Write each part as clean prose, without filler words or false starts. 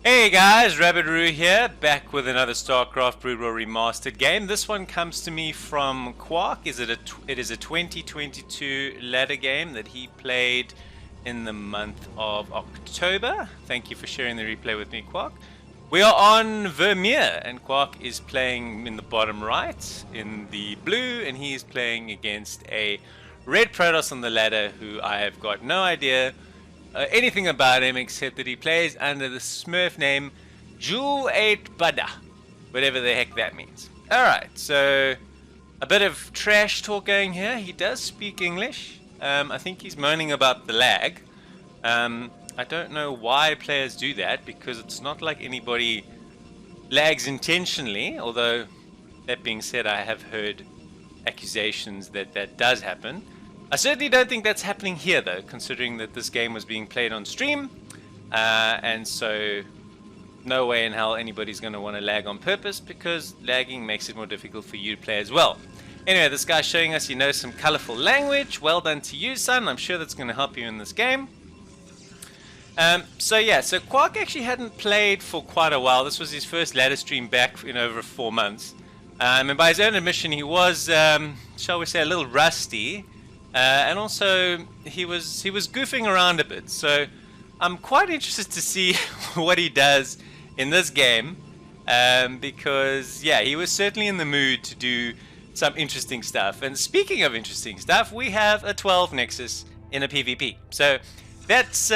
Hey guys, Rabbit here, back with another Starcraft Broodwar Remastered game. This one comes to me from Kwark. It is a 2022 ladder game that he played in the month of October. Thank you for sharing the replay with me, Kwark. We are on Vermeer, and Kwark is playing in the bottom right in the blue, and he is playing against a red Protoss on the ladder who I have got no idea anything about him except that he plays under the Smurf name Jewel 8 Bada, whatever the heck that means. Alright, so a bit of trash talk going here. He does speak English. I think he's moaning about the lag. I don't know why players do that, because it's not like anybody lags intentionally, although that being said, I have heard accusations that that does happen. I certainly don't think that's happening here though, considering that this game was being played on stream, and so no way in hell anybody's going to want to lag on purpose, because lagging makes it more difficult for you to play as well. Anyway, this guy's showing us he knows some colorful language. Well done to you, son. I'm sure that's going to help you in this game. So Kwark actually hadn't played for quite a while. This was his first ladder stream back in over 4 months, and by his own admission he was, shall we say, a little rusty. And also, he was goofing around a bit, so I'm quite interested to see what he does in this game, because, yeah, he was certainly in the mood to do some interesting stuff. And speaking of interesting stuff, we have a 12 Nexus in a PvP, so that's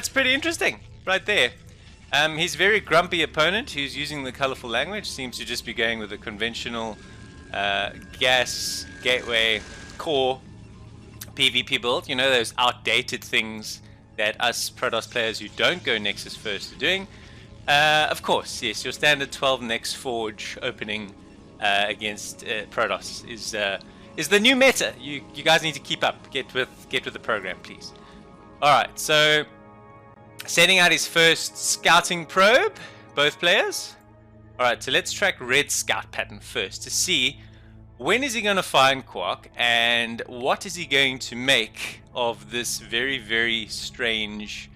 pretty interesting right there. His very grumpy opponent, who's using the colorful language, seems to just be going with a conventional gas gateway core PvP build, you know, those outdated things that us Protoss players who don't go Nexus first are doing. Of course, yes, your standard 12 Nex Forge opening against Protoss is the new meta. You guys need to keep up. Get with the program, please. Alright, so sending out his first scouting probe, both players. Alright, so let's track Red scout pattern first to see when is he going to find Kwark, and what is he going to make of this very, very strange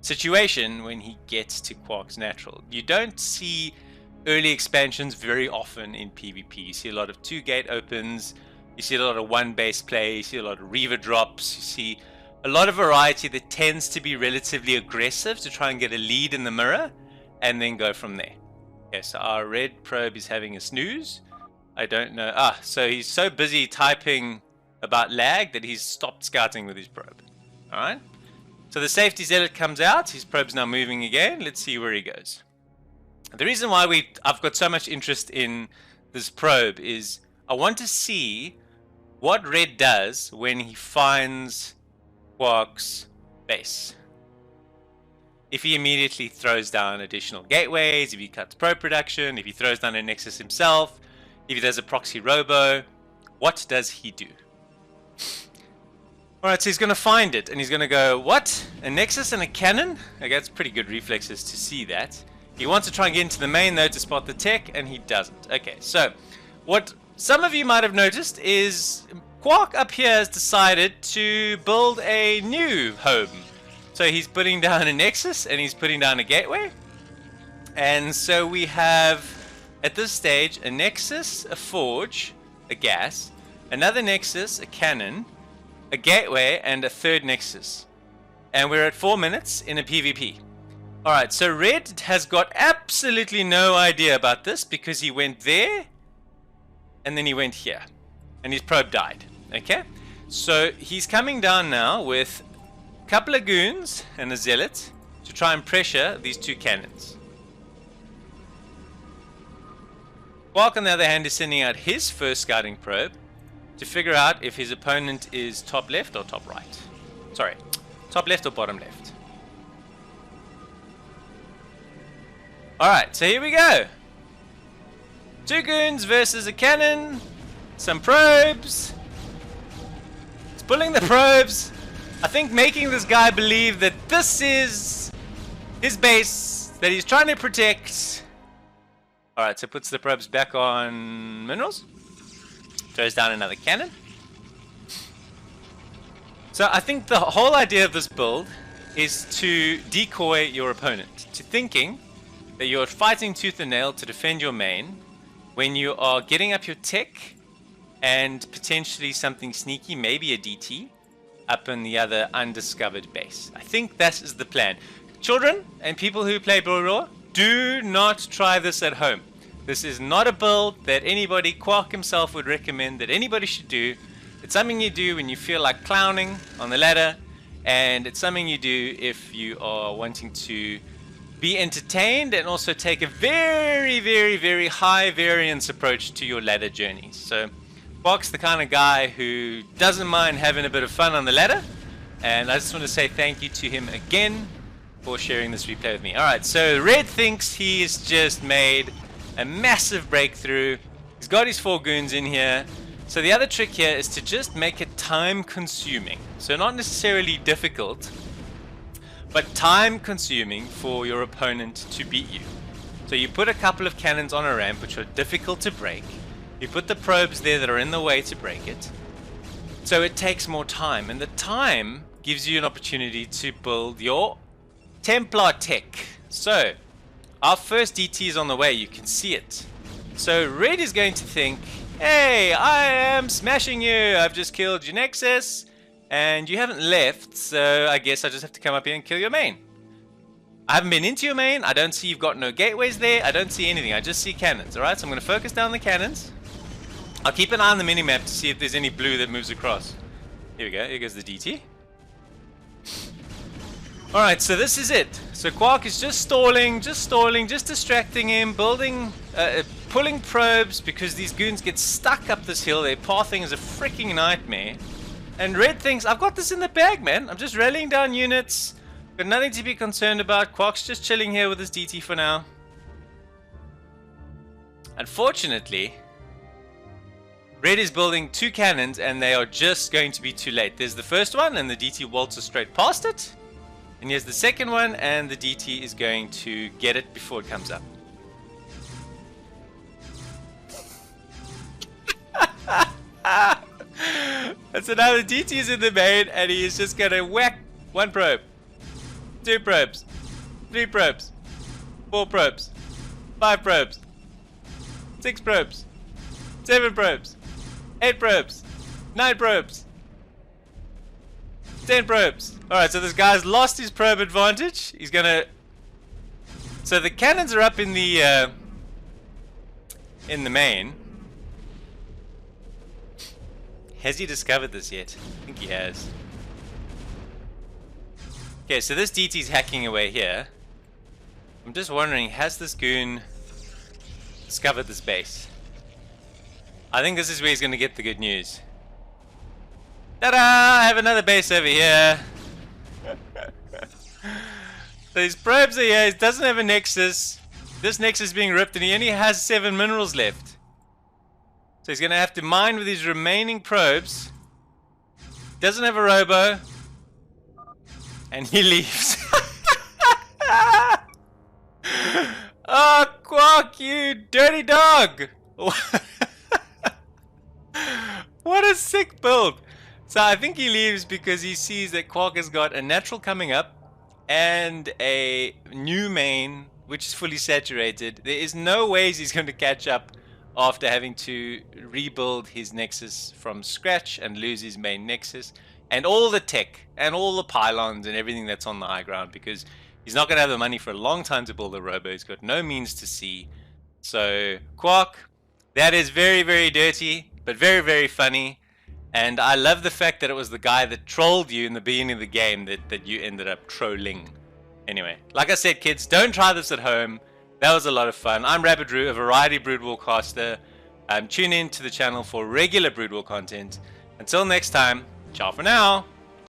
situation when he gets to Kwark's natural. You don't see early expansions very often in PvP. You see a lot of 2-gate opens, you see a lot of 1-base play, you see a lot of Reaver drops, you see a lot of variety that tends to be relatively aggressive to try and get a lead in the mirror, and then go from there. Okay, so our red probe is having a snooze. I don't know. So he's so busy typing about lag that he's stopped scouting with his probe. Alright. So the safety zealot comes out. His probe's now moving again. Let's see where he goes. The reason why I've got so much interest in this probe is I want to see what red does when he finds Kwark's base. If he immediately throws down additional gateways, if he cuts probe production, if he throws down a Nexus himself, if he does a proxy robo, what does he do? Alright, so he's going to find it, and he's going to go, what? A Nexus and a cannon? Okay, that's pretty good reflexes to see that. He wants to try and get into the main, though, to spot the tech, and he doesn't. Okay, so what some of you might have noticed is Kwark up here has decided to build a new home. So he's putting down a Nexus, and he's putting down a gateway. And so we have, at this stage, a Nexus, a Forge, a gas, another Nexus, a cannon, a gateway, and a third Nexus. And we're at 4 minutes in a PvP. Alright, so Red has got absolutely no idea about this, because he went there, and then he went here. And his probe died. Okay? So he's coming down now with a couple of goons and a zealot to try and pressure these two cannons. Kwark, on the other hand, is sending out his first scouting probe to figure out if his opponent is top left or top right. Sorry, top left or bottom left. Alright, so here we go. 2 goons versus a cannon. Some probes. It's pulling the probes. I think making this guy believe that this is his base that he's trying to protect. Alright, so puts the probes back on minerals. Throws down another cannon. So I think the whole idea of this build is to decoy your opponent to thinking that you're fighting tooth and nail to defend your main when you are getting up your tech and potentially something sneaky, maybe a DT, up in the other undiscovered base. I think that is the plan. Children and people who play Broodwar, do not try this at home. This is not a build that anybody, Kwark himself, would recommend that anybody should do. It's something you do when you feel like clowning on the ladder, and it's something you do if you are wanting to be entertained and also take a very, very, very high variance approach to your ladder journeys. So Kwark's the kind of guy who doesn't mind having a bit of fun on the ladder, and I just want to say thank you to him again for sharing this replay with me. Alright, so Red thinks he's just made a massive breakthrough. He's got his 4 goons in here. So the other trick here is to just make it time consuming. So not necessarily difficult, but time consuming for your opponent to beat you. So you put a couple of cannons on a ramp which are difficult to break. You put the probes there that are in the way to break it. So it takes more time, and the time gives you an opportunity to build your Templar tech. So our first DT is on the way, you can see it. So Red is going to think, hey, I am smashing you, I've just killed your Nexus, and you haven't left, so I guess I just have to come up here and kill your main. I haven't been into your main, I don't see you've got no gateways there, I don't see anything, I just see cannons, alright? So I'm going to focus down the cannons. I'll keep an eye on the minimap to see if there's any blue that moves across. Here we go, here goes the DT. Alright, so this is it. So Kwark is just stalling, just distracting him, building, pulling probes because these goons get stuck up this hill. Their pathing is a freaking nightmare. And Red thinks, I've got this in the bag, man. I'm just rallying down units. Got nothing to be concerned about. Kwark's just chilling here with his DT for now. Unfortunately, Red is building 2 cannons and they are just going to be too late. There's the first one and the DT waltzes straight past it. And here's the second one, and the DT is going to get it before it comes up. And so now the DT is in the main, and he is just going to whack 1 probe, 2 probes, 3 probes, 4 probes, 5 probes, 6 probes, 7 probes, 8 probes, 9 probes, 10 probes. Alright, so this guy's lost his probe advantage. He's gonna... So the cannons are up in the main. Has he discovered this yet? I think he has. Okay, so this DT's hacking away here. I'm just wondering, has this goon discovered this base? I think this is where he's gonna get the good news. Ta-da! I have another base over here. So his probes are here. He doesn't have a nexus. This nexus is being ripped and he only has 7 minerals left. So he's going to have to mine with his remaining probes. Doesn't have a robo. And he leaves. Oh, Kwark, you dirty dog! What a sick build! So I think he leaves because he sees that Kwark has got a natural coming up and a new main which is fully saturated. There is no ways he's going to catch up after having to rebuild his nexus from scratch and lose his main nexus and all the tech and all the pylons and everything that's on the high ground, because he's not going to have the money for a long time to build a robo. He's got no means to see. So Kwark, that is very, very dirty but very, very funny. And I love the fact that it was the guy that trolled you in the beginning of the game that you ended up trolling. Anyway, like I said, kids, don't try this at home. That was a lot of fun. I'm Rabbidroo, a variety Broodwar caster. Tune in to the channel for regular Broodwar content. Until next time, ciao for now.